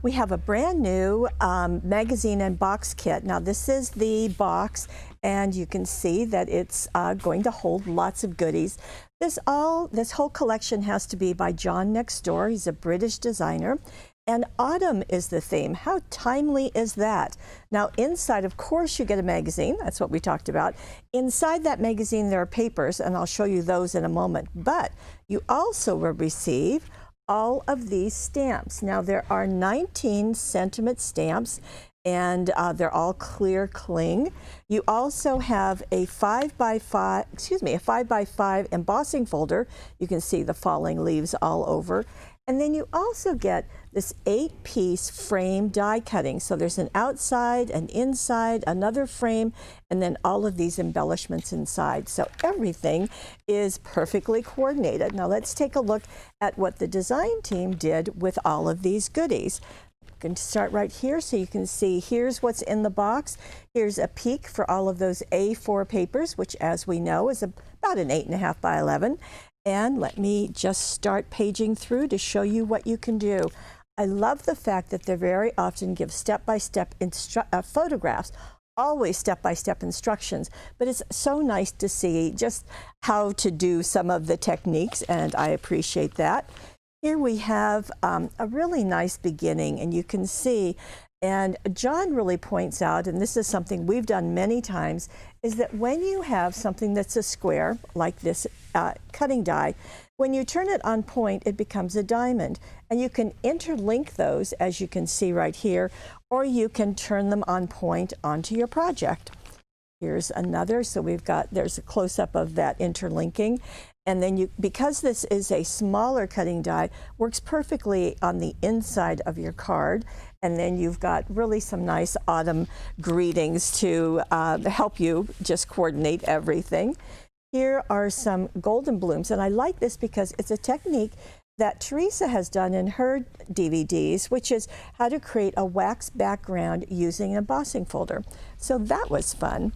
We have a brand new magazine and box kit. Now this is the box, and you can see that it's going to hold lots of goodies. This whole collection has to be by John Next Door. He's a British designer. And autumn is the theme. How timely is that? Now inside, of course, you get a magazine. That's what we talked about. Inside that magazine there are papers, and I'll show you those in a moment. But you also will receive all of these stamps. Now there are 19 sentiment stamps, and they're all clear cling. You also have a 5x5 embossing folder. You can see the falling leaves all over. And then you also get this 8-piece frame die cutting. So there's an outside, an inside, another frame, and then all of these embellishments inside. So everything is perfectly coordinated. Now let's take a look at what the design team did with all of these goodies. I'm going to start right here so you can see here's what's in the box. Here's a peek for all of those A4 papers, which as we know is about an 8.5 by 11. And let me just start paging through to show you what you can do. I love the fact that they very often give step-by-step photographs, always step-by-step instructions, but it's so nice to see just how to do some of the techniques, and I appreciate that. Here we have a really nice beginning, and you can see, and John really points out, and this is something we've done many times, is that when you have something that's a square, like this cutting die, when you turn it on point, it becomes a diamond. And you can interlink those, as you can see right here, or you can turn them on point onto your project. Here's another, so there's a close-up of that interlinking. And then because this is a smaller cutting die, works perfectly on the inside of your card. And then you've got really some nice autumn greetings to help you just coordinate everything. Here are some golden blooms, and I like this because it's a technique that Teresa has done in her DVDs, which is how to create a wax background using an embossing folder. So that was fun.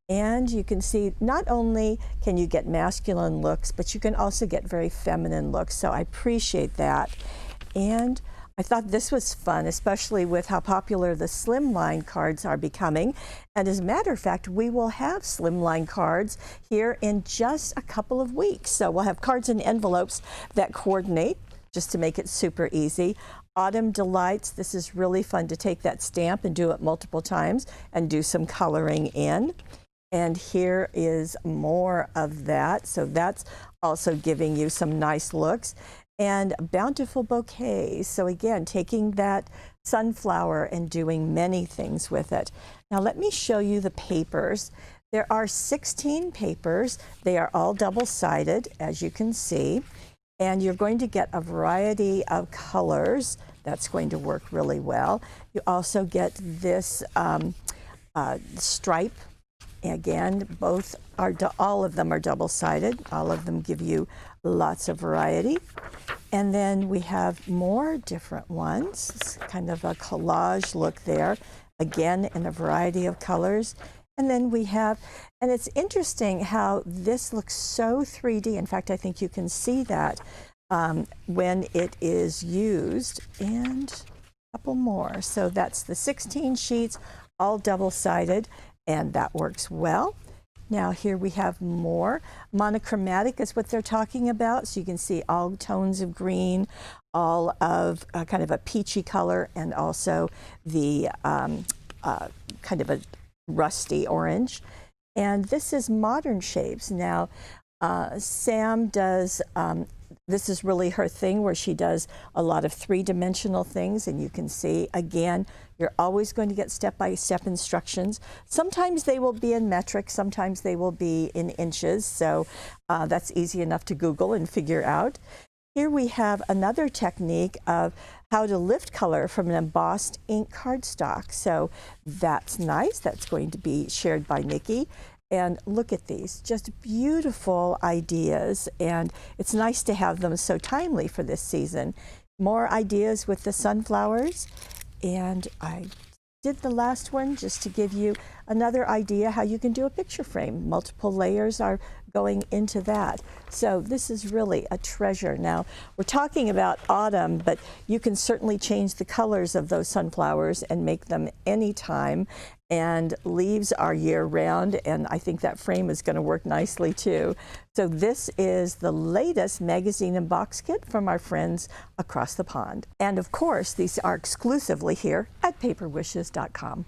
And you can see not only can you get masculine looks, but you can also get very feminine looks. So I appreciate that. And I thought this was fun, especially with how popular the slimline cards are becoming. And as a matter of fact, we will have slimline cards here in just a couple of weeks. So we'll have cards and envelopes that coordinate, just to make it super easy. Autumn Delights, this is really fun to take that stamp and do it multiple times and do some coloring in. And here is more of that. So that's also giving you some nice looks. And Bountiful Bouquets. So again, taking that sunflower and doing many things with it. Now let me show you the papers. There are 16 papers. They are all double-sided, as you can see. And you're going to get a variety of colors. That's going to work really well. You also get this stripe. Again, all of them are double-sided. All of them give you lots of variety. And then we have more different ones. It's kind of a collage look there, again in a variety of colors. And then we have, and it's interesting how this looks so 3D. In fact, I think you can see that when it is used. And a couple more. So that's the 16 sheets, all double-sided. And that works well. Now here we have more. Monochromatic is what they're talking about. So you can see all tones of green, all of kind of a peachy color, and also the kind of a rusty orange. And this is modern shapes. Now Sam does, this is really her thing where she does a lot of three-dimensional things, and you can see, again, you're always going to get step-by-step instructions. Sometimes they will be in metric, sometimes they will be in inches, so that's easy enough to Google and figure out. Here we have another technique of how to lift color from an embossed ink cardstock. So that's nice. That's going to be shared by Nikki. And look at these, just beautiful ideas, and it's nice to have them so timely for this season. More ideas with the sunflowers, and I did the last one just to give you another idea how you can do a picture frame. Multiple layers are going into that. So this is really a treasure. Now, we're talking about autumn, but you can certainly change the colors of those sunflowers and make them anytime. And leaves are year-round, and I think that frame is going to work nicely too. So this is the latest magazine and box kit from our friends across the pond. And of course, these are exclusively here at paperwishes.com.